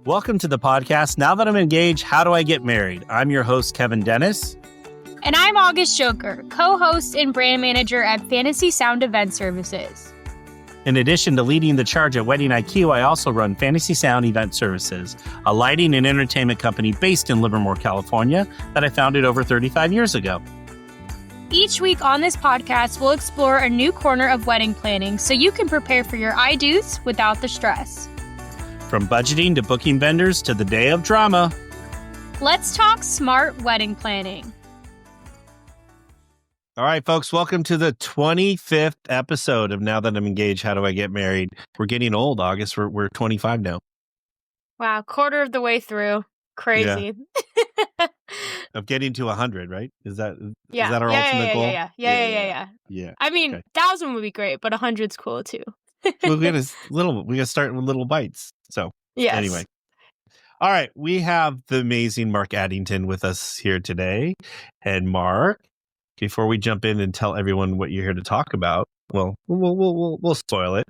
Welcome to the podcast. Now that I'm engaged, how do I get married? I'm your host, Kevin Dennis. And I'm August Joker, co-host and brand manager at Fantasy Sound Event Services. In addition to leading the charge at Wedding IQ, I also run Fantasy Sound Event Services, a lighting and entertainment company based in Livermore, California, that I founded over 35 years ago. Each week on this podcast, we'll explore a new corner of wedding planning so you can prepare for your I-dos without the stress. From budgeting to booking vendors to the day of drama. Let's talk smart wedding planning. All right, folks, welcome to the 25th episode of Now That I'm Engaged, How Do I Get Married? We're getting old, August. We're 25 now. Wow, quarter of the way through. Crazy. Yeah. Of getting to 100, right? Is that our ultimate goal? Yeah. I mean, 1,000 would be great, but 100's cool too. Well, we got to start with little bites. So Anyway. All right. We have the amazing Mark Addington with us here today. And Mark, before we jump in and tell everyone what you're here to talk about, well, we'll spoil it.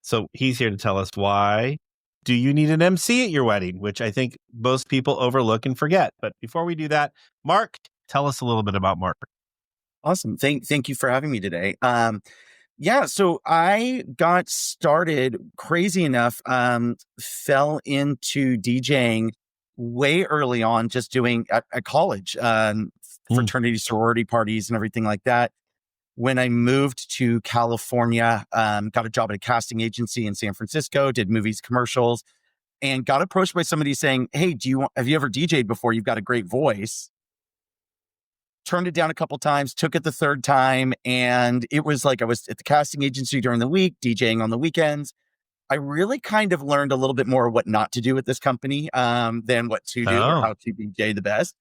So he's here to tell us why do you need an MC at your wedding, which I think most people overlook and forget. But before we do that, Mark, tell us a little bit about Mark. Awesome. Thank you for having me today. So I got started crazy enough, fell into DJing way early on, just doing at college, fraternity, sorority parties and everything like that. When I moved to California, got a job at a casting agency in San Francisco, did movies, commercials, and got approached by somebody saying, "Hey, have you ever DJ'd before? You've got a great voice." Turned it down a couple times, took it the third time. And it was like I was at the casting agency during the week, DJing on the weekends. I really kind of learned a little bit more what not to do with this company than what to do or how to DJ the best.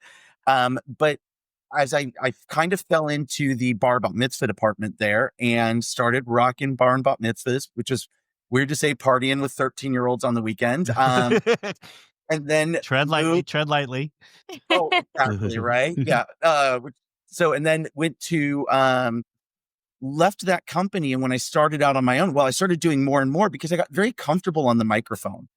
But as I kind of fell into the bar bat mitzvah department there and started rocking bar and bat mitzvahs, which is weird to say, partying with 13-year-olds on the weekend. And then tread lightly. Oh, exactly, right? Yeah. And then went to, left that company. And when I started out on my own, I started doing more and more because I got very comfortable on the microphone.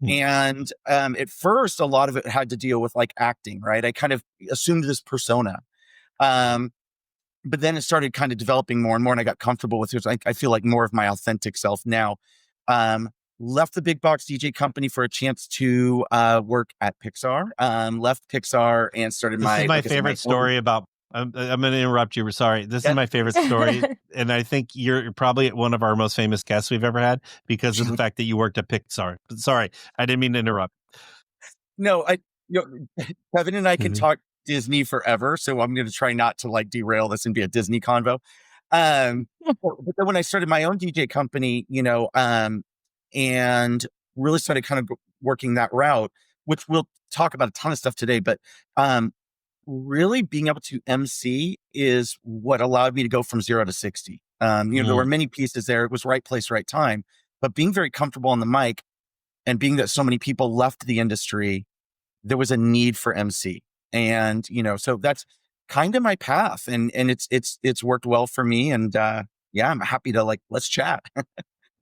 And at first, a lot of it had to deal with like acting, right? I kind of assumed this persona. But then it started kind of developing more and more, and I got comfortable with it. I feel like more of my authentic self now. Left the big box DJ company for a chance to work at Pixar. Left Pixar and started This is my favorite story about. I'm going to interrupt you. We're sorry. This is my favorite story, and I think you're probably one of our most famous guests we've ever had because of the fact that you worked at Pixar. Sorry, I didn't mean to interrupt. No, Kevin and I can talk Disney forever, so I'm going to try not to like derail this and be a Disney convo. But then when I started my own DJ company, and really started kind of working that route, which we'll talk about a ton of stuff today, but really being able to MC is what allowed me to go from 0 to 60. There were many pieces there. It was right place, right time, but being very comfortable on the mic and being that so many people left the industry, there was a need for MC. And, so that's kind of my path, and it's worked well for me. And I'm happy to let's chat. All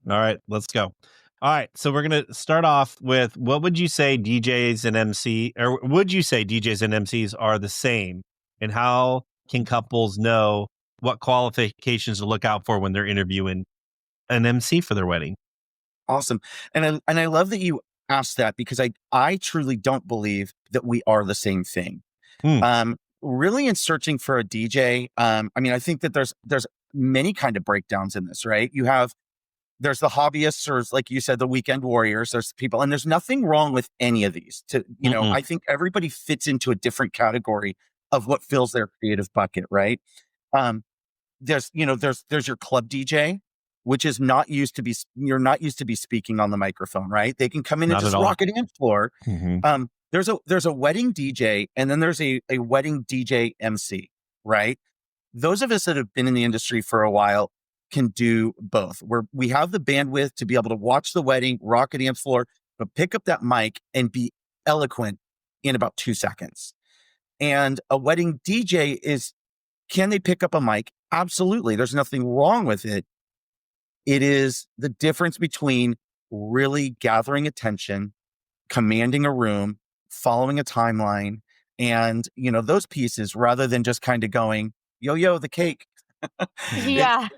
right, let's go. All right, so we're going to start off with, what would you say DJs and MC, or would you say DJs and MCs are the same? And how can couples know what qualifications to look out for when they're interviewing an MC for their wedding? Awesome. And I love that you asked that, because I truly don't believe that we are the same thing. Really in searching for a DJ, I think that there's many kind of breakdowns in this, right? There's the hobbyists, or like you said, the weekend warriors. There's people, and there's nothing wrong with any of these. I think everybody fits into a different category of what fills their creative bucket, right? There's your club DJ, which is you're not used to be speaking on the microphone, right? They can come in and just rock a dance floor. There's a wedding DJ, and then there's a wedding DJ MC, right? Those of us that have been in the industry for a while can do both. We have the bandwidth to be able to watch the wedding, rock a dance floor, but pick up that mic and be eloquent in about 2 seconds. And a wedding DJ can they pick up a mic? Absolutely. There's nothing wrong with it. It is the difference between really gathering attention commanding a room, following a timeline, and, those pieces, rather than just kind of going, yo, the cake. Yeah.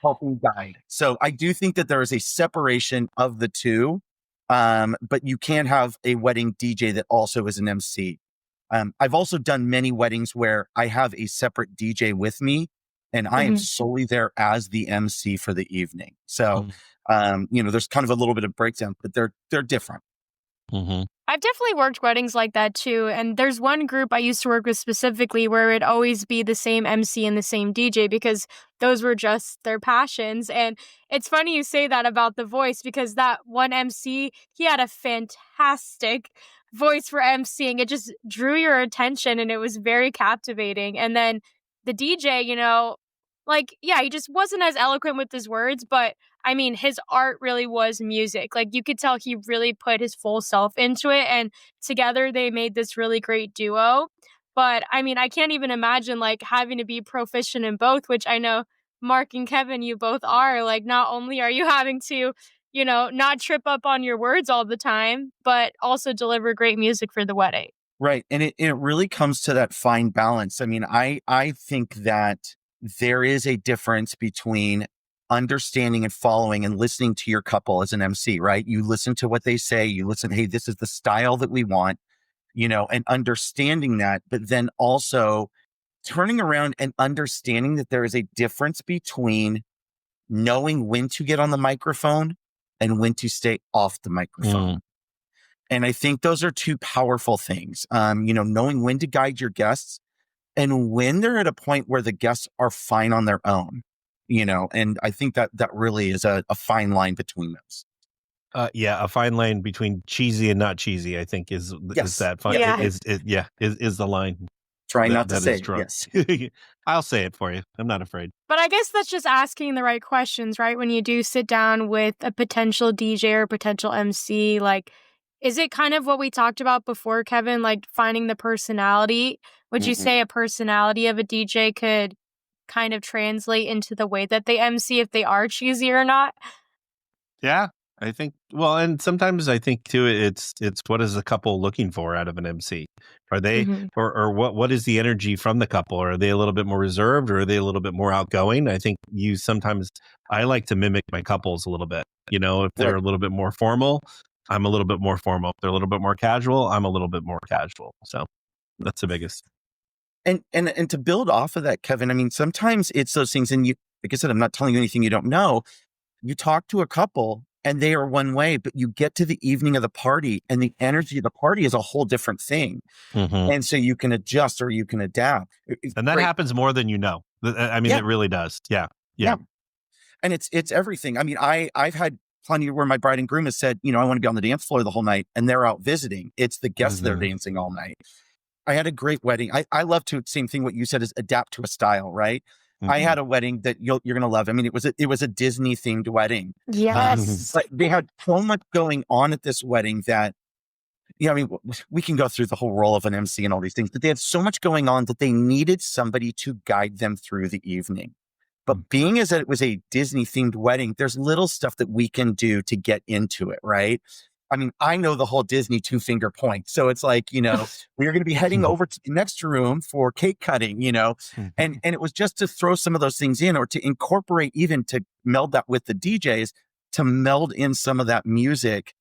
Helping guide. So I do think that there is a separation of the two, but you can have a wedding DJ that also is an MC. I've also done many weddings where I have a separate DJ with me, and I am solely there as the MC for the evening. So, there's kind of a little bit of breakdown, but they're different. I've definitely worked weddings like that too. And there's one group I used to work with specifically where it'd always be the same MC and the same DJ because those were just their passions. And it's funny you say that about the voice because that one MC, he had a fantastic voice for MCing. It just drew your attention and it was very captivating. And then the DJ, he just wasn't as eloquent with his words, but I mean, his art really was music. Like, you could tell he really put his full self into it, and together they made this really great duo. But, I mean, I can't even imagine, having to be proficient in both, which I know Mark and Kevin, you both are. Like, not only are you having to, not trip up on your words all the time, but also deliver great music for the wedding. Right. And it really comes to that fine balance. I mean, I think that there is a difference between understanding and following and listening to your couple as an MC, right? You listen to what they say, you listen, hey, this is the style that we want, and understanding that, but then also turning around and understanding that there is a difference between knowing when to get on the microphone and when to stay off the microphone. And I think those are two powerful things. Knowing when to guide your guests and when they're at a point where the guests are fine on their own, and I think that really is a fine line between those. A fine line between cheesy and not cheesy, I think is that fine. Yeah. Is the line. Try not to say it. Yes. I'll say it for you. I'm not afraid. But I guess that's just asking the right questions, right? When you do sit down with a potential DJ or potential MC, is it kind of what we talked about before, Kevin, finding the personality? Would you say a personality of a DJ could kind of translate into the way that they MC if they are cheesy or not? Yeah, I think, and sometimes I think too, it's what is the couple looking for out of an MC? Are they, or what is the energy from the couple? Are they a little bit more reserved or are they a little bit more outgoing? I think I like to mimic my couples a little bit, if they're a little bit more formal, I'm a little bit more formal. If they're a little bit more casual, I'm a little bit more casual. So that's the biggest. And to build off of that, Kevin, I mean, sometimes it's those things, and you, like I said, I'm not telling you anything you don't know. You talk to a couple and they are one way, but you get to the evening of the party and the energy of the party is a whole different thing. And so you can adjust or you can adapt. And that happens more than you know. I mean, it really does. Yeah. And it's everything. I mean, I've had plenty where my bride and groom has said, I want to be on the dance floor the whole night, and they're out visiting. It's the guests that are dancing all night. I had a great wedding. I love to, same thing what you said, is adapt to a style, right? I had a wedding that you're going to love. I mean, it was a Disney themed wedding. Yes. But they had so much going on at this wedding that, we can go through the whole role of an MC and all these things, but they had so much going on that they needed somebody to guide them through the evening. But being as that it was a Disney themed wedding, there's little stuff that we can do to get into it, right? I mean, I know the whole Disney 2-finger point. So it's like, we're going to be heading over to the next room for cake cutting, and it was just to throw some of those things in, or to incorporate, even to meld that with the DJs, to meld in some of that music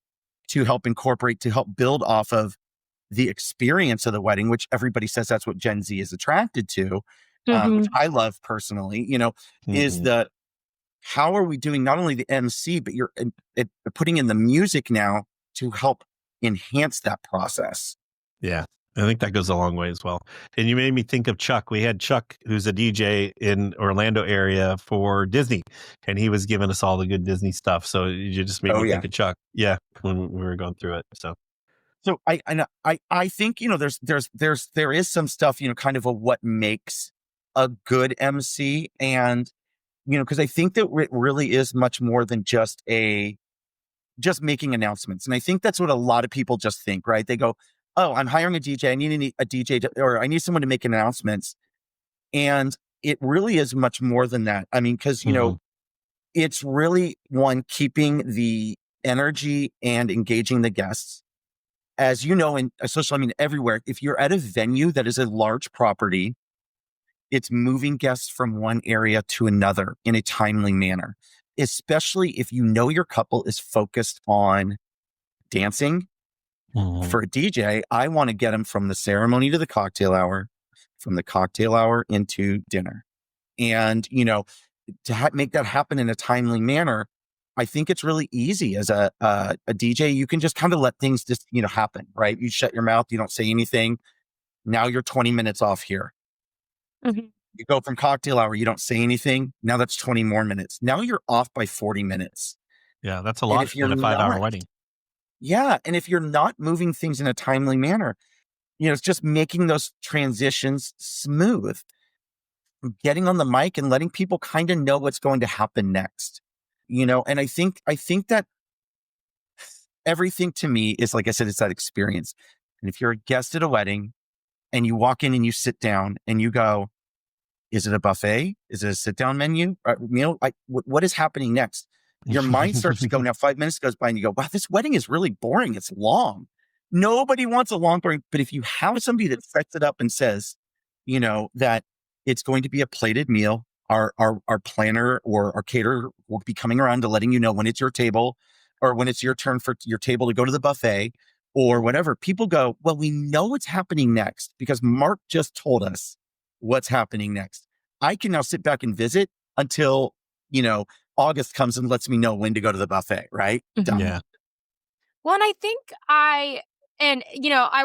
to help incorporate, to help build off of the experience of the wedding, which everybody says that's what Gen Z is attracted to, which I love personally, is the, how are we doing not only the MC, but you're putting in the music now to help enhance that process. Yeah, I think that goes a long way as well. And you made me think of Chuck. We had Chuck, who's a DJ in Orlando area for Disney, and he was giving us all the good Disney stuff. So you just made me think of Chuck. Yeah, when we were going through it. So I think, there is some stuff, kind of what makes a good MC, and because I think that it really is much more than just making announcements. And I think that's what a lot of people just think, right? They go, oh, I'm hiring a DJ. I need a DJ or I need someone to make announcements. And it really is much more than that. I mean, because, it's really, one, keeping the energy and engaging the guests. as you know, in social, I mean, everywhere, if you're at a venue that is a large property, it's moving guests from one area to another in a timely manner, especially if you know your couple is focused on dancing. For a DJ, I want to get them from the ceremony to the cocktail hour, from the cocktail hour into dinner. And, to make that happen in a timely manner, I think it's really easy as a DJ. You can just kind of let things just, happen, right? You shut your mouth, you don't say anything. Now you're 20 minutes off here. Mm-hmm. You go from cocktail hour, you don't say anything. Now that's 20 more minutes. Now you're off by 40 minutes. Yeah, that's a lot in a 5-hour wedding. Yeah. And if you're not moving things in a timely manner, it's just making those transitions smooth, getting on the mic and letting people kind of know what's going to happen next. And I think that everything to me is, like I said, it's that experience. And if you're a guest at a wedding and you walk in and you sit down and you go, is it a buffet? Is it a sit-down menu? Meal? What is happening next? Your mind starts to go. Now 5 minutes goes by and you go, wow, this wedding is really boring. It's long. Nobody wants a long boring. But if you have somebody that sets it up and says, that it's going to be a plated meal, our planner or our caterer will be coming around to letting you know when it's your table or when it's your turn for your table to go to the buffet or whatever. People go, well, we know what's happening next because Mark just told us what's happening next. I can now sit back and visit until, August comes and lets me know when to go to the buffet, right? Mm-hmm. Yeah. Well, and I think I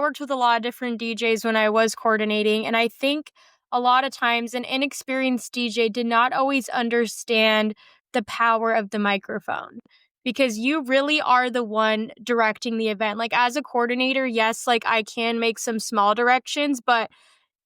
worked with a lot of different DJs when I was coordinating, and I think a lot of times an inexperienced DJ did not always understand the power of the microphone because you really are the one directing the event. Like as a coordinator, yes, like I can make some small directions, but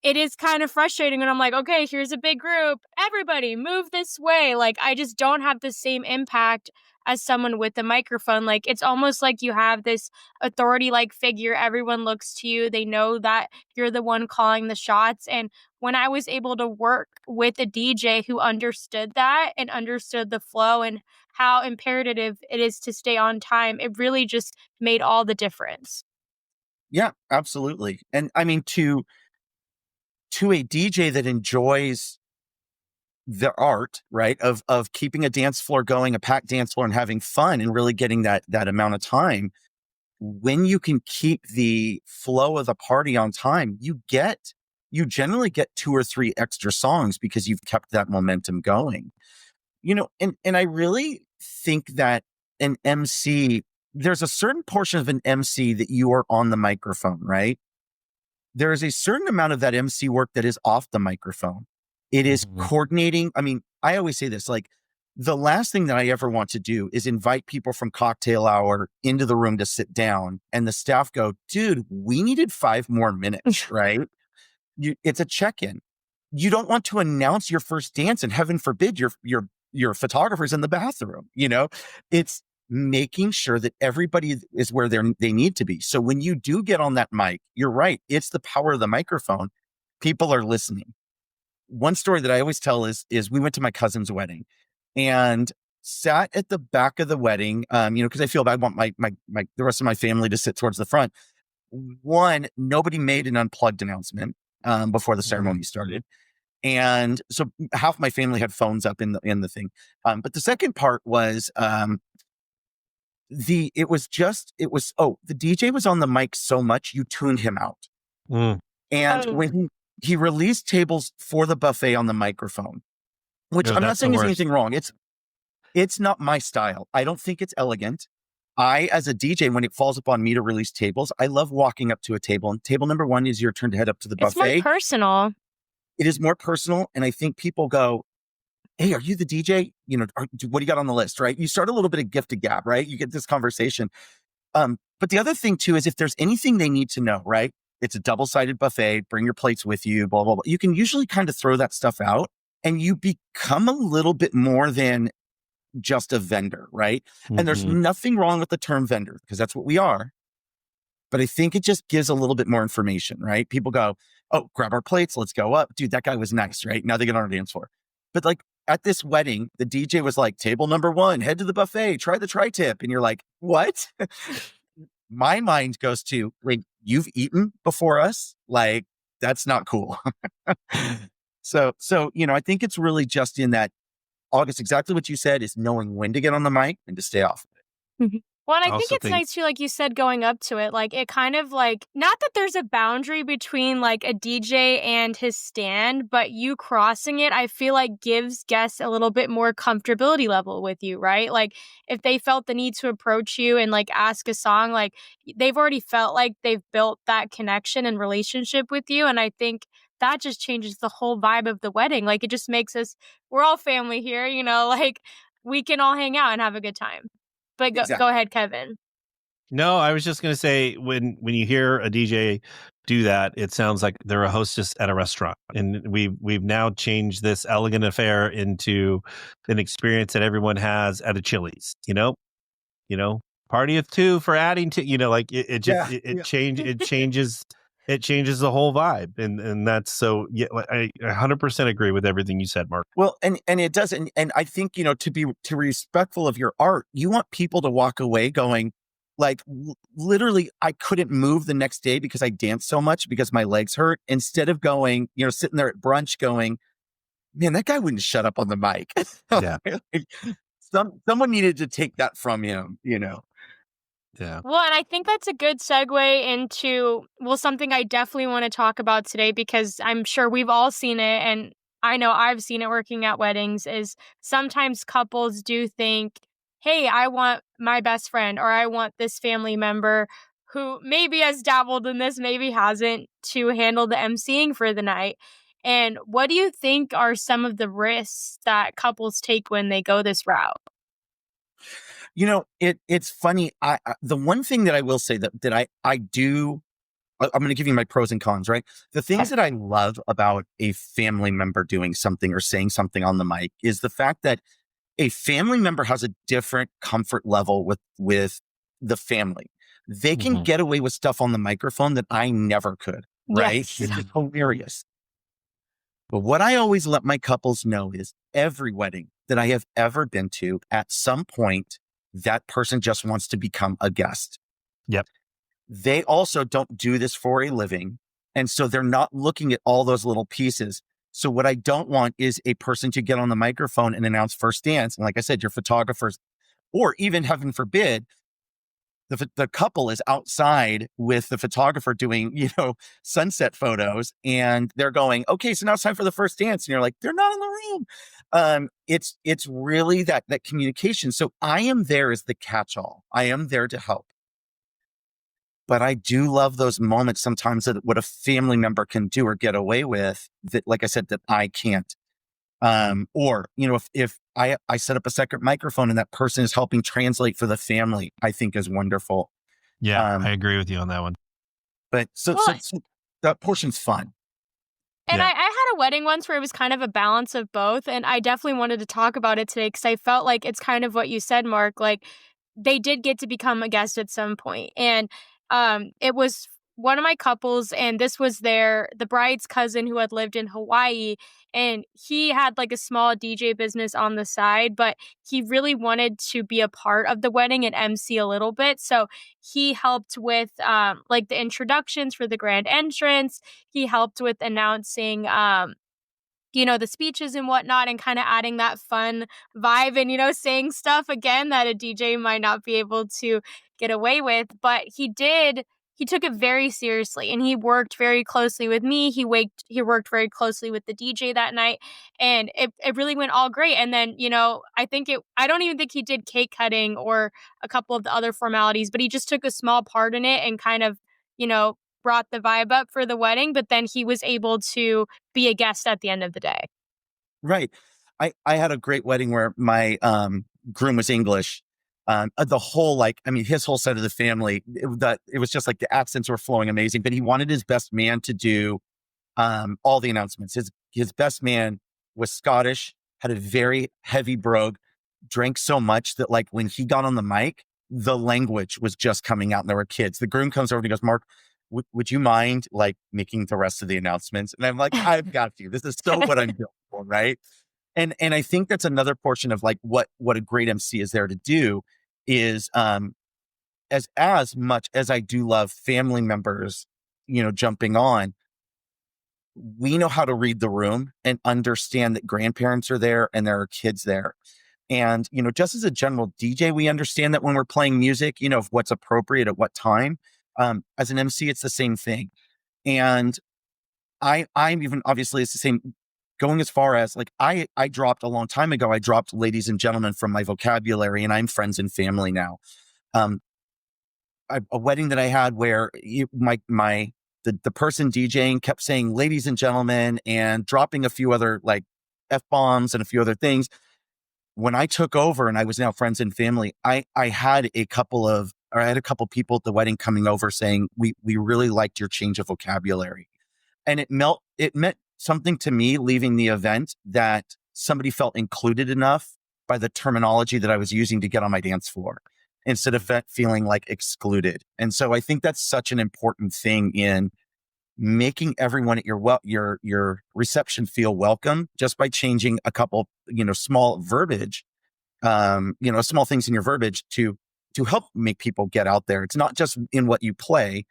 it is kind of frustrating when I'm like, okay, here's a big group. Everybody move this way. Like, I just don't have the same impact as someone with a microphone. Like, it's almost like you have this authority-like figure. Everyone looks to you. They know that you're the one calling the shots. And when I was able to work with a DJ who understood that and understood the flow and how imperative it is to stay on time, it really just made all the difference. Yeah, absolutely. And I mean, to a DJ that enjoys the art, right, of keeping a dance floor going, a packed dance floor and having fun and really getting that amount of time, when you can keep the flow of the party on time, you generally get 2 or 3 extra songs because you've kept that momentum going. And I really think that an MC, there's a certain portion of an MC that you are on the microphone, right? There is a certain amount of that MC work that is off the microphone. It is coordinating. I mean, I always say this, like the last thing that I ever want to do is invite people from cocktail hour into the room to sit down and the staff go, dude, we needed 5 more minutes, right? It's a check-in. You don't want to announce your first dance and heaven forbid your photographer's in the bathroom, It's making sure that everybody is where they need to be. So when you do get on that mic, you're right. It's the power of the microphone. People are listening. One story that I always tell is we went to my cousin's wedding and sat at the back of the wedding, because I feel bad. I want the rest of my family to sit towards the front. One, nobody made an unplugged announcement before the ceremony started. And so half my family had phones up in the thing. But the second part was, the DJ was on the mic so much you tuned him out. And when he released tables for the buffet on the microphone, which I'm not saying there's anything wrong. It's not my style. I don't think it's elegant. I, as a DJ, when it falls upon me to release tables, I love walking up to a table. And table number 1 is your turn to head up to the buffet. It's more personal. It is more personal. And I think people go, hey, are you the DJ? What do you got on the list, right? You start a little bit of gift to gab, right? You get this conversation. But the other thing too, is if there's anything they need to know, right? It's a double-sided buffet, bring your plates with you, blah, blah, blah. You can usually kind of throw that stuff out and you become a little bit more than just a vendor, right? And there's nothing wrong with the term vendor because that's what we are. But I think it just gives a little bit more information, right? People go, oh, grab our plates. Let's go up. Dude, that guy was nice, right? Now they get on our dance floor. But like at this wedding, the DJ was like, table number 1, head to the buffet, try the tri-tip. And you're like, what? my mind goes to, like, you've eaten before us? Like, that's not cool. So, I think it's really just in that, August, exactly what you said, is knowing when to get on the mic and to stay off of it. Well, and I think it's nice too, like you said, going up to it, like it kind of like, not that there's a boundary between like a DJ and his stand, but you crossing it, I feel like gives guests a little bit more comfortability level with you, right? Like if they felt the need to approach you and like ask a song, like they've already felt like they've built that connection and relationship with you. And I think that just changes the whole vibe of the wedding. Like it just makes us, we're all family here, like we can all hang out and have a good time. But go ahead, Kevin. No, I was just going to say, when you hear a DJ do that, it sounds like they're a hostess at a restaurant, and we've now changed this elegant affair into an experience that everyone has at a Chili's. Party of two for Addington. Like it changes. It changes the whole vibe, and that's so. Yeah, I 100% agree with everything you said, Mark. Well, and it does, and I think to be respectful of your art, you want people to walk away going, like, literally, I couldn't move the next day because I danced so much because my legs hurt. Instead of going, sitting there at brunch going, man, that guy wouldn't shut up on the mic. Yeah, someone needed to take that from him. Yeah. Well, and I think that's a good segue into, something I definitely want to talk about today, because I'm sure we've all seen it, and I know I've seen it working at weddings, is sometimes couples do think, hey, I want my best friend, or I want this family member who maybe has dabbled in this, maybe hasn't, to handle the emceeing for the night. And what do you think are some of the risks that couples take when they go this route? It's funny. The one thing that I will say that I do, I'm going to give you my pros and cons, right? The things that I love about a family member doing something or saying something on the mic is the fact that a family member has a different comfort level with the family. They can get away with stuff on the microphone that I never could, right? Yes. It's hilarious. But what I always let my couples know is every wedding that I have ever been to, at some point, that person just wants to become a guest. Yep. They also don't do this for a living. And so they're not looking at all those little pieces. So what I don't want is a person to get on the microphone and announce first dance. And like I said, your photographers, or even heaven forbid, the couple is outside with the photographer doing, sunset photos, and they're going, okay, so now it's time for the first dance. And you're like, they're not in the room. It's really that communication. So I am there as the catch-all. I am there to help. But I do love those moments sometimes that what a family member can do or get away with that, like I said, that I can't. Or, if I set up a second microphone and that person is helping translate for the family, I think is wonderful. Yeah, I agree with you on that one. But so that portion's fun. And I had a wedding once where it was kind of a balance of both. And I definitely wanted to talk about it today because I felt like it's kind of what you said, Mark. Like they did get to become a guest at some point. And it was one of my couples, and this was the bride's cousin who had lived in Hawaii, and he had like a small DJ business on the side, but he really wanted to be a part of the wedding and MC a little bit. So he helped with like the introductions for the grand entrance. He helped with announcing the speeches and whatnot, and kind of adding that fun vibe and, saying stuff again that a DJ might not be able to get away with. But he took it very seriously, and he worked very closely with me. He worked very closely with the DJ that night, and it really went all great. And then, I don't even think he did cake cutting or a couple of the other formalities, but he just took a small part in it and kind of, brought the vibe up for the wedding, but then he was able to be a guest at the end of the day. Right. I had a great wedding where my groom was English. The whole, his whole side of the family, it was just like the accents were flowing amazing, but he wanted his best man to do all the announcements. His best man was Scottish, had a very heavy brogue, drank so much that like when he got on the mic, the language was just coming out and there were kids. The groom comes over and he goes, Mark, would you mind like making the rest of the announcements? And I'm like, I've got you. This is so what I'm built for, right? And I think that's another portion of like what a great MC is there to do is as much as I do love family members, jumping on, we know how to read the room and understand that grandparents are there and there are kids there. And, just as a general DJ, we understand that when we're playing music, what's appropriate at what time. As an MC, it's the same thing. And I'm even, obviously it's the same, going as far as like, I dropped a long time ago, I dropped ladies and gentlemen from my vocabulary, and I'm friends and family now. A wedding that I had where the person DJing kept saying ladies and gentlemen and dropping a few other like F-bombs and a few other things. When I took over and I was now friends and family, I had a couple people at the wedding coming over saying, we really liked your change of vocabulary. And it meant something to me leaving the event, that somebody felt included enough by the terminology that I was using to get on my dance floor, instead of feeling like excluded. And so I think that's such an important thing in making everyone at your reception feel welcome, just by changing a couple, small verbiage, small things in your verbiage to help make people get out there. It's not just in what you play,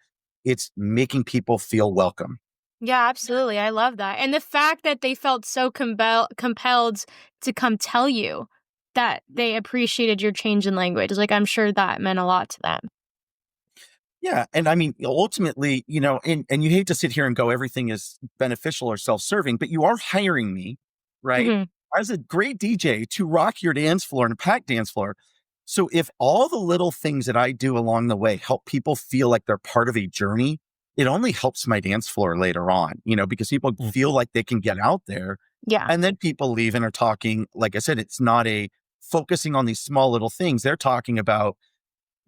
it's making people feel welcome. Yeah, absolutely. I love that. And the fact that they felt so compelled to come tell you that they appreciated your change in language. Like, I'm sure that meant a lot to them. Yeah. And I mean, ultimately, and you hate to sit here and go, everything is beneficial or self-serving, but you are hiring me, right? Mm-hmm. As a great DJ to rock your dance floor and a packed dance floor. So if all the little things that I do along the way help people feel like they're part of a journey, it only helps my dance floor later on, because people feel like they can get out there. Yeah. And then people leave and are talking, like I said, it's not a focusing on these small little things. They're talking about,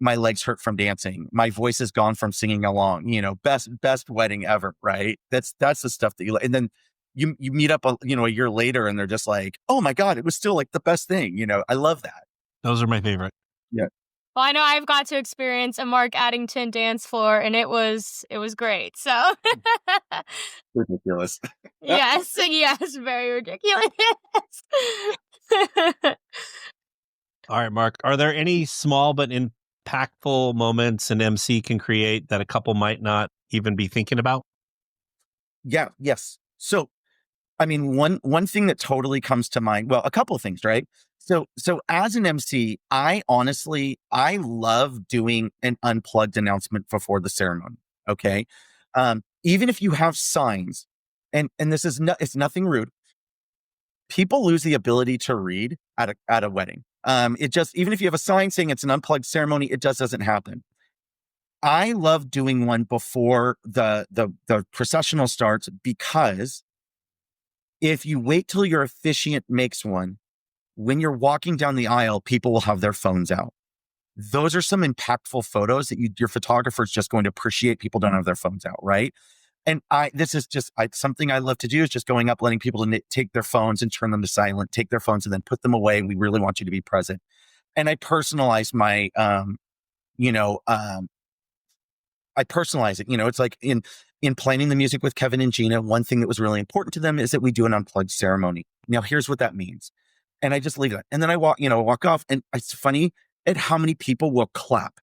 my legs hurt from dancing, my voice is gone from singing along, best wedding ever, right? That's the stuff that you like. And then you meet up, a year later, and they're just like, oh my God, it was still like the best thing. I love that. Those are my favorite. Yeah. Well, I know I've got to experience a Mark Addington dance floor, and it was great. So ridiculous. Yes, very ridiculous. All right, Mark, are there any small but impactful moments an MC can create that a couple might not even be thinking about? Yeah. Yes. So, I mean, one thing that totally comes to mind, well, a couple of things, right? So as an MC, I love doing an unplugged announcement before the ceremony. Okay. Even if you have signs, and this is it's nothing rude. People lose the ability to read at a wedding. Even if you have a sign saying it's an unplugged ceremony, it just doesn't happen. I love doing one before the processional starts, because if you wait till your officiant makes one, when you're walking down the aisle, people will have their phones out. Those are some impactful photos that your photographer is just going to appreciate. People don't have their phones out, right? And this is just something I love to do, is just going up, letting people take their phones and turn them to silent, take their phones and then put them away. We really want you to be present. And I personalize my, I personalize it. It's like in planning the music with Kevin and Gina, one thing that was really important to them is that we do an unplugged ceremony. Now, here's what that means. And I just leave it. And then I walk off, and it's funny at how many people will clap.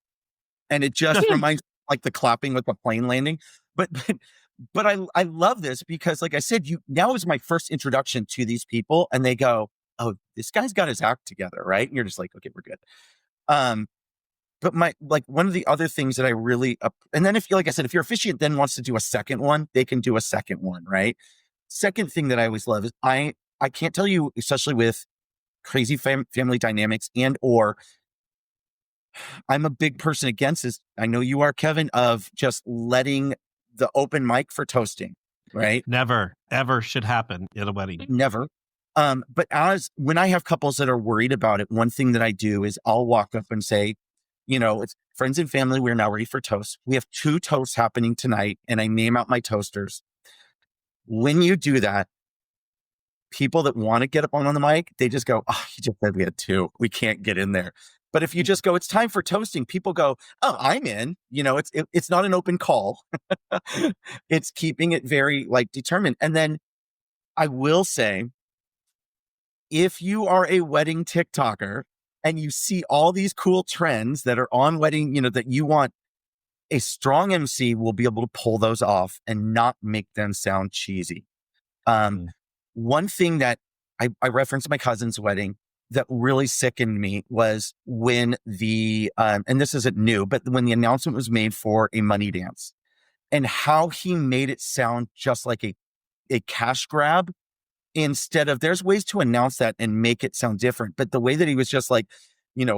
And it just reminds me like the clapping with the plane landing. But I love this because, like I said, now is my first introduction to these people, and they go, oh, this guy's got his act together, right? And you're just like, okay, we're good. But one of the other things that I really, and then if your officiant then wants to do a second one, they can do a second one, right? Second thing that I always love is I can't tell you, especially with crazy family dynamics or I'm a big person against this. I know you are, Kevin, of just letting the open mic for toasting, right? Never, ever should happen at a wedding. Never. But when I have couples that are worried about it, one thing that I do is I'll walk up and say, it's friends and family. We're now ready for toast. We have 2 toasts happening tonight, and I name out my toasters. When you do that, people that want to get up on the mic, they just go, oh, you just said we had 2. We can't get in there. But if you just go, it's time for toasting, people go, oh, I'm in. It's not an open call. It's keeping it very determined. And then I will say, if you are a wedding TikToker, and you see all these cool trends that are on wedding, that you want. A strong MC will be able to pull those off and not make them sound cheesy. One thing that I referenced my cousin's wedding that really sickened me was when and this isn't new, but when the announcement was made for a money dance and how he made it sound just like a cash grab instead of, there's ways to announce that and make it sound different. But the way that he was just like,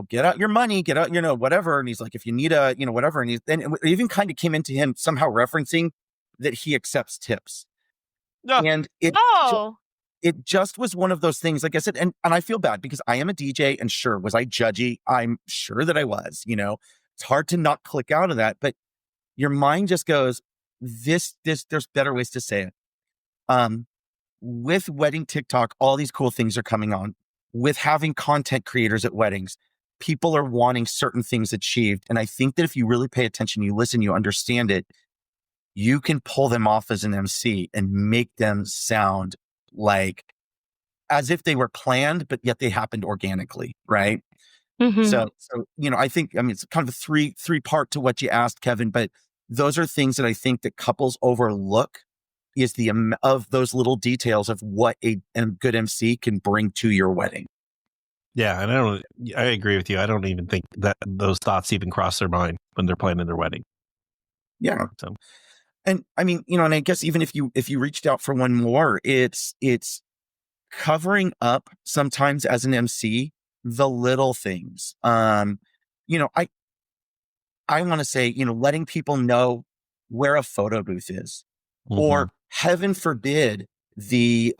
get out your money, get out, whatever. And he's like, if you need a, whatever. And it even kind of came into him somehow referencing that he accepts tips. And it just was one of those things, like I said, and I feel bad because I am a DJ, and sure, was I judgy? I'm sure that I was, it's hard to not click out of that, but your mind just goes, there's better ways to say it. With wedding TikTok, all these cool things are coming on. With having content creators at weddings, people are wanting certain things achieved. And I think that if you really pay attention, you listen, you understand it, you can pull them off as an MC and make them sound like as if they were planned, but yet they happened organically, right? Mm-hmm. So I think, it's kind of a three part to what you asked, Kevin, but those are things that I think that couples overlook, is of those little details of what a good MC can bring to your wedding. Yeah, and I agree with you. I don't even think that those thoughts even cross their mind when they're planning their wedding. Yeah. So, and and I guess even if you reached out for one more, it's covering up sometimes as an MC the little things. I want to say, letting people know where a photo booth is, mm-hmm. or heaven forbid the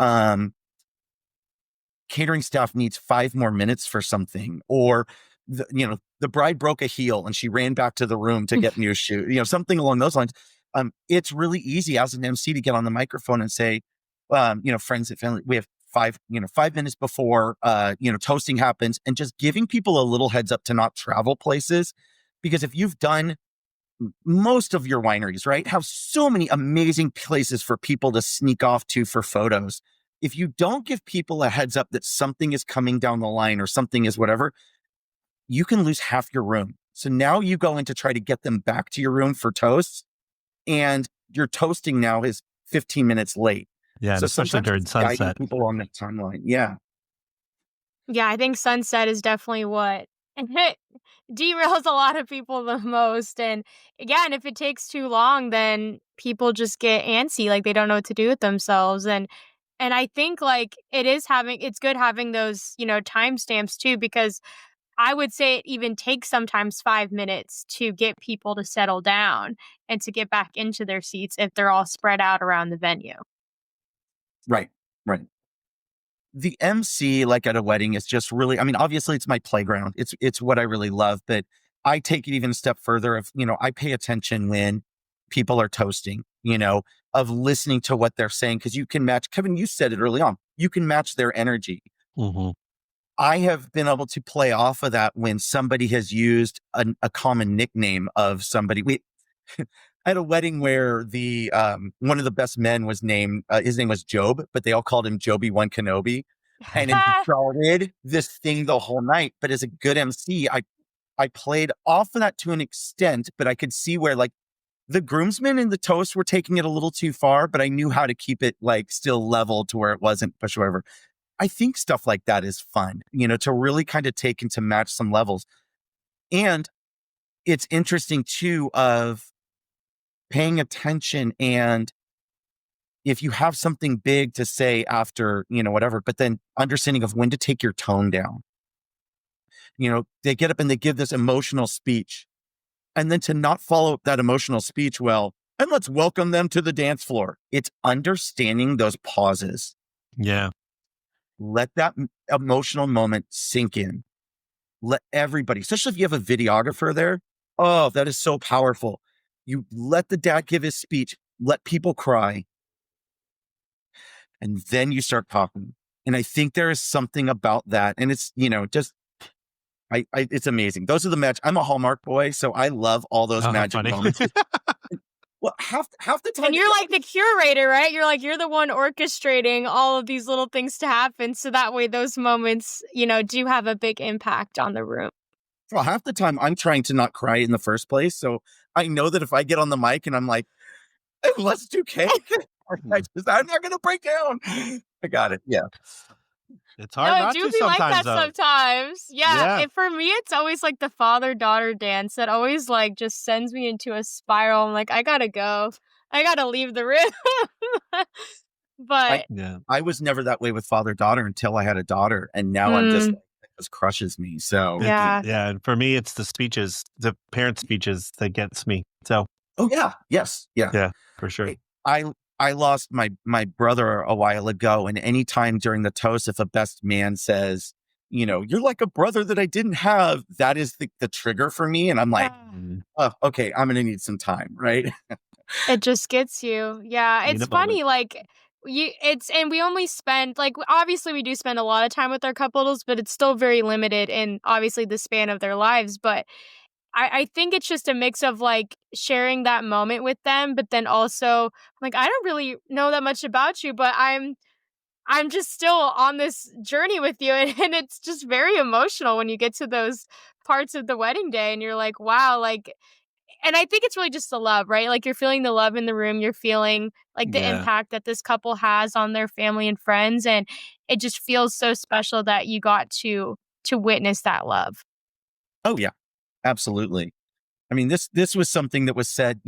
catering staff needs 5 more minutes for something, or the bride broke a heel and she ran back to the room to get new shoes, something along those lines. It's really easy as an MC to get on the microphone and say, friends and family, we have 5 minutes before, toasting happens, and just giving people a little heads up to not travel places. Because if you've done most of your wineries, right, have so many amazing places for people to sneak off to for photos. If you don't give people a heads up that something is coming down the line or something is whatever, you can lose half your room. So now you go in to try to get them back to your room for toasts, and your toasting now is 15 minutes late. Yeah, so especially during sunset. People on that timeline. Yeah. Yeah, I think sunset is definitely what derails a lot of people the most. And again, if it takes too long, then people just get antsy, like they don't know what to do with themselves. And I think it's good having those, timestamps too, because I would say it even takes sometimes 5 minutes to get people to settle down and to get back into their seats if they're all spread out around the venue. Right. The MC, like at a wedding, is just really, obviously it's my playground. It's what I really love, but I take it even a step further of, I pay attention when people are toasting, of listening to what they're saying. Cause you can match, Kevin, you said it early on, you can match their energy. Mm-hmm. I have been able to play off of that when somebody has used a common nickname of somebody. I had a wedding where the one of the best men was named, his name was Job, but they all called him Joby One Kenobi. And it started this thing the whole night. But as a good MC, I played off of that to an extent, but I could see where the groomsmen and the toast were taking it a little too far, but I knew how to keep it still level to where it wasn't pushover. I think stuff like that is fun, to really kind of take and to match some levels. And it's interesting too of paying attention, and if you have something big to say after, whatever, but then understanding of when to take your tone down. They get up and they give this emotional speech, and then to not follow up that emotional speech well, and let's welcome them to the dance floor. It's understanding those pauses. Yeah. Let that emotional moment sink in. Let everybody, especially if you have a videographer there, oh, that is so powerful. You let the dad give his speech, let people cry, and then you start talking. And I think there is something about that. And it's, just, it's amazing. Those are the I'm a Hallmark boy, so I love all those magic moments. Well, half the time. And you're like the curator, right? You're the one orchestrating all of these little things to happen. So that way those moments, do have a big impact on the room. Well, half the time I'm trying to not cry in the first place. So I know that if I get on the mic and I'm like, let's do cake, I'm not going to break down. I got it. Yeah. It's hard not to sometimes. Like that though. Sometimes. Yeah. And for me, it's always like the father-daughter dance that always like just sends me into a spiral. I'm like, I gotta go. I gotta leave the room. But I was never that way with father-daughter until I had a daughter. And now I'm just like, it just crushes me. So yeah. And for me, it's the speeches, the parent speeches that gets me. So. Oh yeah. Yes. Yeah. Yeah, for sure. I lost my brother a while ago, and anytime during the toast, if a best man says, you're like a brother that I didn't have, that is the trigger for me. And I'm like, oh, okay, I'm going to need some time, right? It just gets you. Yeah. It's funny. Like and we only spend obviously we do spend a lot of time with our couples, but it's still very limited in obviously the span of their lives. But I think it's just a mix of like sharing that moment with them, but then also like, I don't really know that much about you, but I'm just still on this journey with you. And it's just very emotional when you get to those parts of the wedding day and you're like, wow, like, and I think it's really just the love, right? Like you're feeling the love in the room. You're feeling like the impact that this couple has on their family and friends. And it just feels so special that you got to witness that love. Oh yeah. Absolutely. I mean, this was something that was said,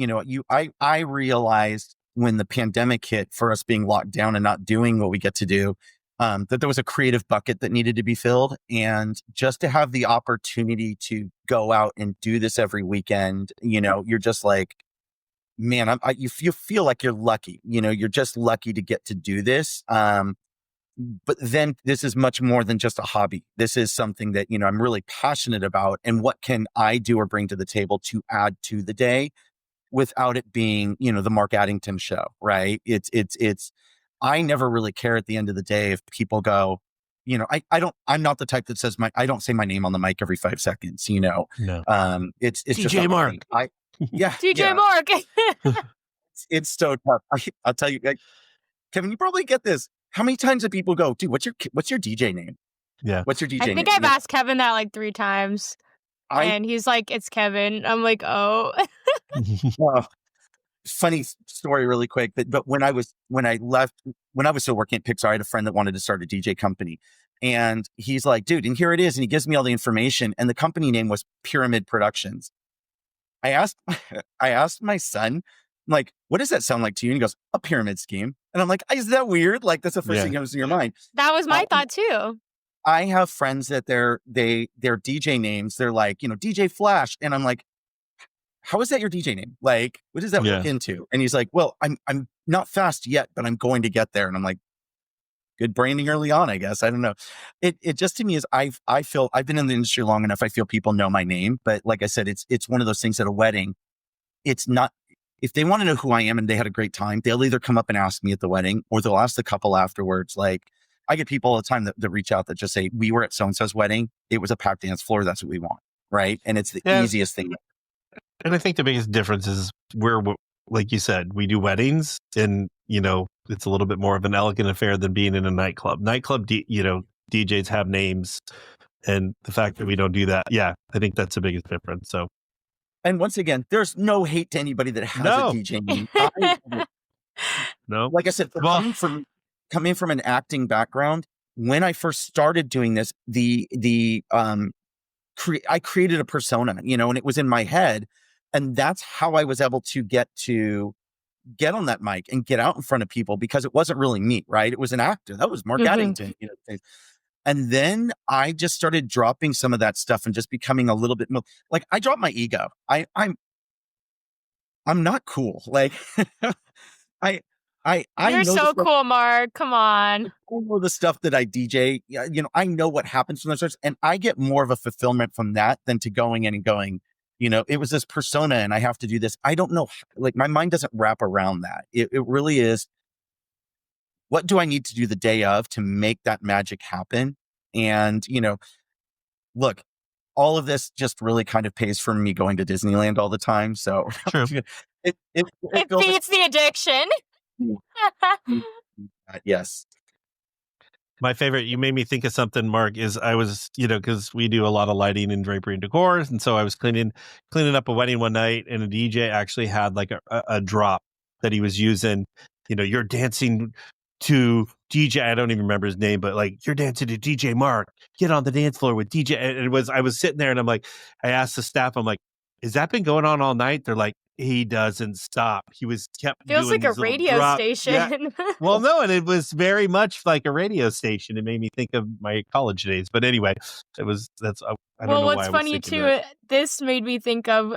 I realized when the pandemic hit for us being locked down and not doing what we get to do, that there was a creative bucket that needed to be filled. And just to have the opportunity to go out and do this every weekend, you're just like, man, you feel like you're lucky, you're just lucky to get to do this. But then this is much more than just a hobby. This is something that, I'm really passionate about. And what can I do or bring to the table to add to the day without it being, the Mark Addington show, right? I never really care at the end of the day if people go, I'm not the type that says I don't say my name on the mic every 5 seconds, No. It's DJ just Mark. DJ Mark. It's so tough. I'll tell you, Kevin, you probably get this. How many times do people go, dude, what's your DJ name? Yeah. What's your DJ name? I think I've asked Kevin that like 3 times. And he's like, it's Kevin. I'm like, oh. Funny story really quick. But when I was still working at Pixar, I had a friend that wanted to start a DJ company. And he's like, dude, and here it is. And he gives me all the information. And the company name was Pyramid Productions. I asked my son, like, what does that sound like to you? And he goes, a pyramid scheme. And I'm like, is that weird? Like, that's the first thing that comes to your mind. That was my thought too. I have friends that their DJ names, they're like, DJ Flash. And I'm like, how is that your DJ name? Like, what does that work into? And he's like, well, I'm not fast yet, but I'm going to get there. And I'm like, good branding early on, I guess. I don't know. It just to me is I feel I've been in the industry long enough. I feel people know my name, but like I said, it's one of those things at a wedding. It's not, if they want to know who I am and they had a great time, they'll either come up and ask me at the wedding or they'll ask the couple afterwards. Like I get people all the time that reach out that just say, we were at so-and-so's wedding. It was a packed dance floor. That's what we want. Right. And it's the easiest thing. And I think the biggest difference is like you said, we do weddings and, it's a little bit more of an elegant affair than being in a nightclub. DJs have names, and the fact that we don't do that. Yeah, I think that's the biggest difference. So. And once again, there's no hate to anybody that has a DJ name. No. Like I said, coming from an acting background, when I first started doing this, I created a persona, and it was in my head. And that's how I was able to get on that mic and get out in front of people because it wasn't really me, right? It was an actor. That was Mark Addington. And then I just started dropping some of that stuff and just becoming a little bit more like I dropped my ego. I'm not cool. Like You're so cool, Mark. Come on. I know the stuff that I DJ. I know what happens from those sorts, and I get more of a fulfillment from that than to going in and going, it was this persona and I have to do this. I don't know. Like my mind doesn't wrap around that. It really is. What do I need to do the day of to make that magic happen? And, look, all of this just really kind of pays for me going to Disneyland all the time. So It beats the addiction. Yes. My favorite, you made me think of something, Mark, is I was, because we do a lot of lighting and drapery and decor. And so I was cleaning up a wedding one night, and a DJ actually had like a drop that he was using. You're dancing to DJ. I don't even remember his name, but like, you're dancing to DJ Mark. Get on the dance floor with DJ. And I was sitting there, and I'm like, I asked the staff, I'm like, has that been going on all night? They're like, he doesn't stop. He kept feels doing like a radio station. Yeah. Well, no, and it was very much like a radio station. It made me think of my college days. But anyway, I don't know why I was what's funny too, this made me think of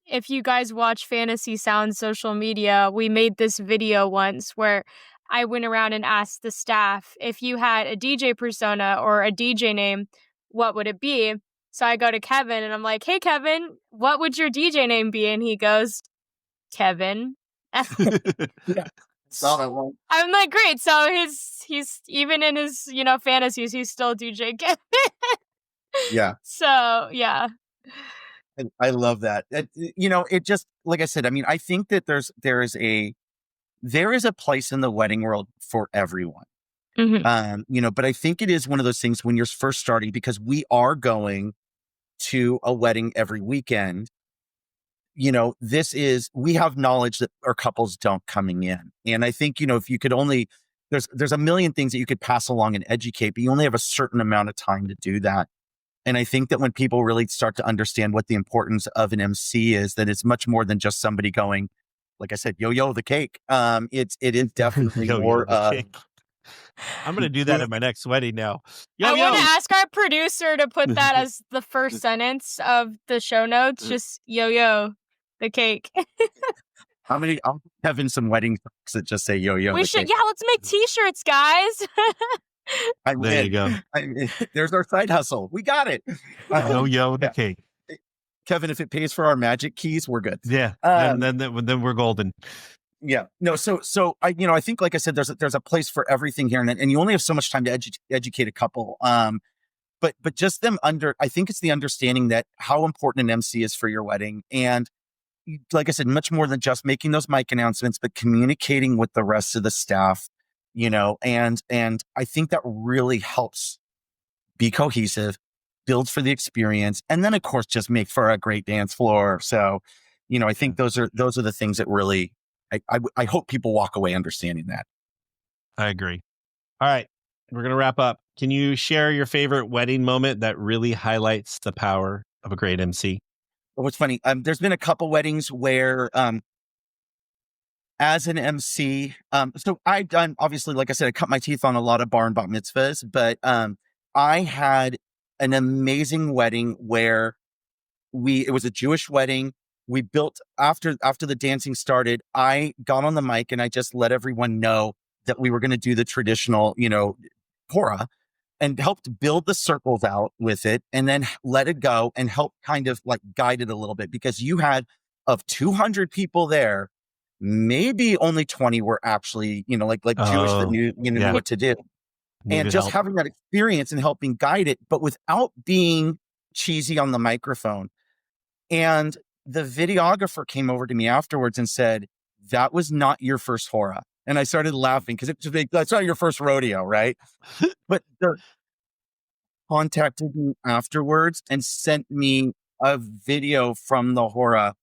if you guys watch Fantasy Sound social media, we made this video once where I went around and asked the staff, if you had a DJ persona or a DJ name, what would it be? So I go to Kevin and I'm like, hey, Kevin, what would your DJ name be? And he goes, Kevin. Yeah. Saw that one. I'm like, great. So he's even in his, fantasies, he's still DJ Kevin. Yeah. So, yeah. I love that. It just, like I said, I mean, I think that there is a place in the wedding world for everyone. Mm-hmm. But I think it is one of those things when you're first starting, because we are going to a wedding every weekend. We have knowledge that our couples don't coming in. And I think, if you could only, there's a million things that you could pass along and educate, but you only have a certain amount of time to do that. And I think that when people really start to understand what the importance of an MC is, that it's much more than just somebody going, like I said, yo, the cake. It is definitely more. I'm going to do that at my next wedding now. I want to ask our producer to put that as the first sentence of the show notes. Just yo, the cake. How many? I'll have in some wedding talks that just say yo. We should. Cake. Yeah, let's make T-shirts, guys. There you go. There's our side hustle. We got it. Yo, the cake. Kevin, if it pays for our magic keys, we're good. Yeah, then we're golden. Yeah, no. So I think, like I said, there's a place for everything here, and you only have so much time to educate a couple. But just I think it's the understanding that how important an MC is for your wedding, and like I said, much more than just making those mic announcements, but communicating with the rest of the staff. And I think that really helps be cohesive, build for the experience, and then of course just make for a great dance floor. So, I think those are the things that really. I hope people walk away understanding that. I agree. All right. We're going to wrap up. Can you share your favorite wedding moment that really highlights the power of a great MC? What's funny, there's been a couple weddings where, as an MC, so I've done, obviously, like I said, I cut my teeth on a lot of bar and bat mitzvahs, but I had an amazing wedding where it was a Jewish wedding. We built after the dancing started, I got on the mic and I just let everyone know that we were going to do the traditional, Torah, and helped build the circles out with it, and then let it go and help kind of like guide it a little bit, because you had of 200 people there, maybe only 20 were actually, Jewish that knew, what to do. And just having that experience and helping guide it, but without being cheesy on the microphone. And the videographer came over to me afterwards and said, that was not your first hora. And I started laughing because that's not your first rodeo, right? But they contacted me afterwards and sent me a video from the hora,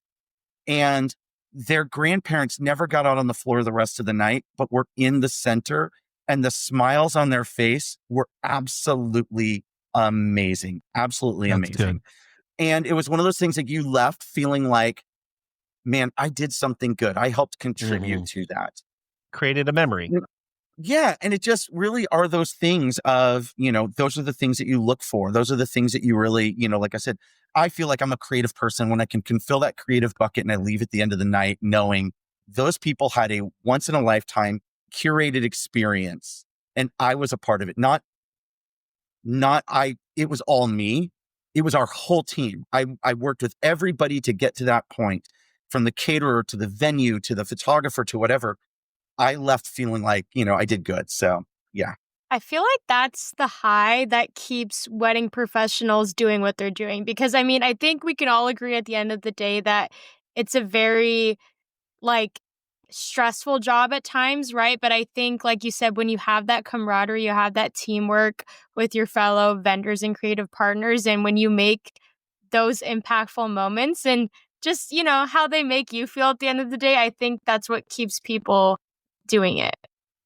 and their grandparents never got out on the floor the rest of the night, but were in the center, and the smiles on their face were absolutely amazing. Absolutely amazing. Good. And it was one of those things that you left feeling like, man, I did something good. I helped contribute to that. Created a memory. Yeah. And it just really are those things of, those are the things that you look for. Those are the things that you really, like I said, I feel like I'm a creative person when I can fill that creative bucket and I leave at the end of the night knowing those people had a once in a lifetime curated experience. And I was a part of it. It was all me. It was our whole team. I worked with everybody to get to that point, from the caterer to the venue to the photographer to whatever. I left feeling like, I did good. So, yeah. I feel like that's the high that keeps wedding professionals doing what they're doing. Because, I think we can all agree at the end of the day that it's a very like stressful job at times, right? But I think, like you said, when you have that camaraderie, you have that teamwork with your fellow vendors and creative partners, and when you make those impactful moments and just, how they make you feel at the end of the day, I think that's what keeps people doing it.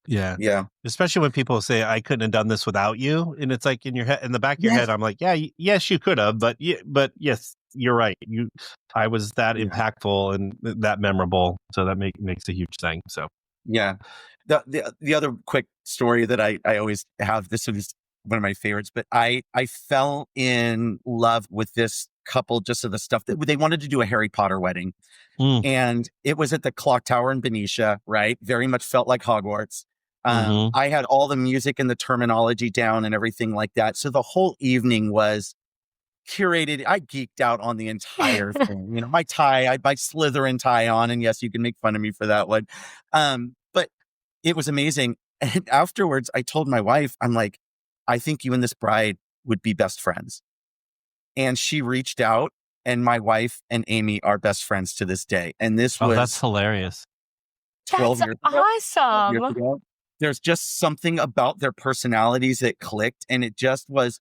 Yeah. Yeah. Especially when people say, I couldn't have done this without you. And it's like in your head, in the back of your head, I'm like, yeah, yes, you could have, but yes, you're right. I was that impactful and that memorable. So that makes a huge thing. So, yeah. The other quick story that I always have, this was one of my favorites, but I fell in love with this couple just of the stuff that they wanted to do a Harry Potter wedding. And it was at the clock tower in Benicia, right? Very much felt like Hogwarts. I had all the music and the terminology down and everything like that. So the whole evening was curated. I geeked out on the entire thing. My tie, I had my Slytherin tie on, and yes, you can make fun of me for that one. But it was amazing. And afterwards, I told my wife, I'm like, I think you and this bride would be best friends. And she reached out, and my wife and Amy are best friends to this day. And this was that's hilarious. 12 years ago. Awesome. 12 years ago. There's just something about their personalities that clicked, and it just was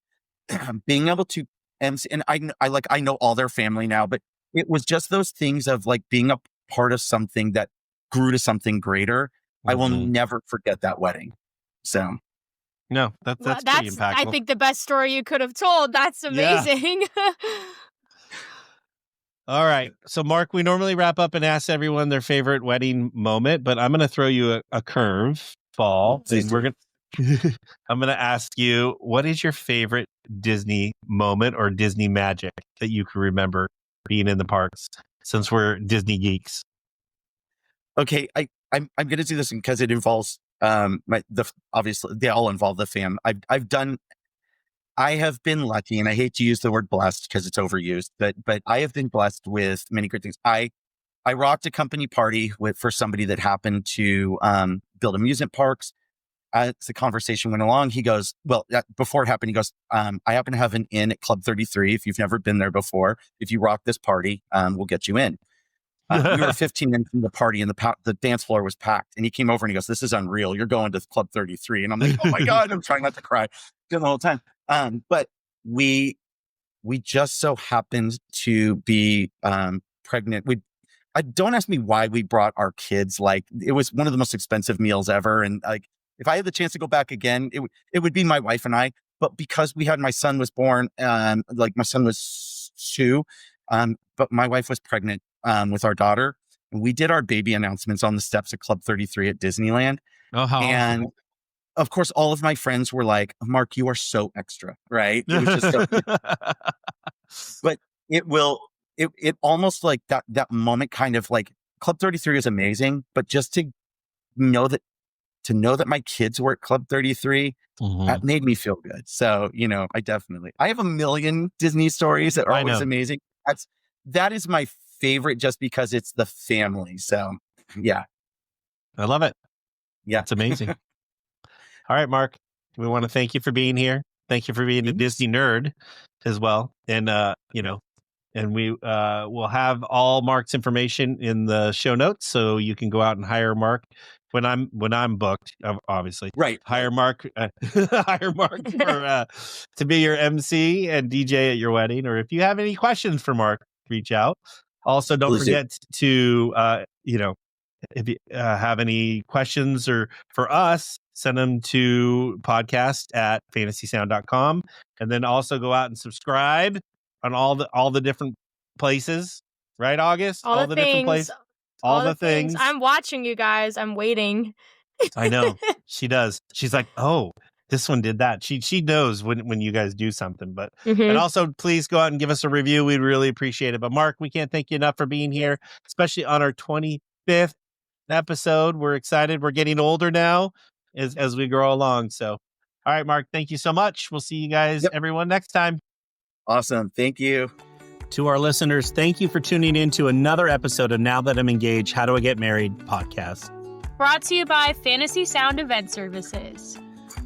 being able to MC. And I know all their family now, but it was just those things of like being a part of something that grew to something greater. I will never forget that wedding. So, no, that's pretty impactful. I think the best story you could have told. That's amazing. Yeah. All right. So, Mark, we normally wrap up and ask everyone their favorite wedding moment, but I'm going to throw you a curve ball. I'm going to ask you, what is your favorite Disney moment or Disney magic that you can remember being in the parks, since we're Disney geeks? Okay, I'm going to do this because it involves obviously they all involve the fam. I have been lucky, and I hate to use the word blessed because it's overused, but I have been blessed with many great things. I rocked a company party for somebody that happened to build amusement parks. As the conversation went along, he goes, before it happened, he goes, I happen to have an inn at Club 33. If you've never been there before, if you rock this party, we'll get you in. We were 15 minutes from the party, and the dance floor was packed. And he came over and he goes, "This is unreal. You're going to Club 33." And I'm like, "Oh my God," I'm trying not to cry the whole time. But we just so happened to be pregnant. Don't ask me why we brought our kids. Like, it was one of the most expensive meals ever. And like, if I had the chance to go back again, it would be my wife and I. But because my son was born, like my son was 2, but my wife was pregnant with our daughter. And we did our baby announcements on the steps of Club 33 at Disneyland. Oh, how and awesome. Of course, all of my friends were like, "Mark, you are so extra," right? It was just but it almost like that moment kind of like Club 33 is amazing, but just to know that my kids were at Club 33, that made me feel good. So, I have a million Disney stories that are always amazing. That is my favorite just because it's the family. So, yeah. I love it. Yeah. It's amazing. All right, Mark, we want to thank you for being here. Thank you for being a Disney nerd as well. And, and we will have all Mark's information in the show notes, so you can go out and hire Mark when I'm booked, obviously. Right. Hire Mark to be your MC and DJ at your wedding. Or if you have any questions for Mark, reach out. Also, don't forget to if you have any questions or for us, send them to podcast@fantasysound.com, and then also go out and subscribe on all the different places, right, August? All the different places. All the things. I'm watching you guys. I'm waiting. I know. She does. She's like, "Oh, this one did that." She knows when you guys do something. But and also, please go out and give us a review. We'd really appreciate it. But Mark, we can't thank you enough for being here, especially on our 25th episode. We're excited. We're getting older now as we grow along. So, all right, Mark, thank you so much. We'll see you guys, everyone, next time. Awesome. Thank you. To our listeners, thank you for tuning in to another episode of Now That I'm Engaged, How Do I Get Married podcast. Brought to you by Fantasy Sound Event Services.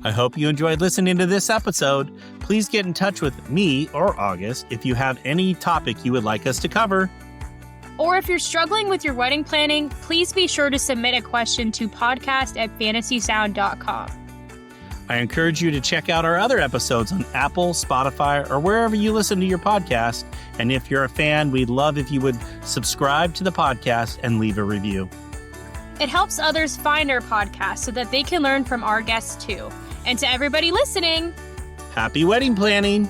I hope you enjoyed listening to this episode. Please get in touch with me or August if you have any topic you would like us to cover. Or if you're struggling with your wedding planning, please be sure to submit a question to podcast@fantasysound.com. I encourage you to check out our other episodes on Apple, Spotify, or wherever you listen to your podcast. And if you're a fan, we'd love if you would subscribe to the podcast and leave a review. It helps others find our podcast so that they can learn from our guests too. And to everybody listening, happy wedding planning!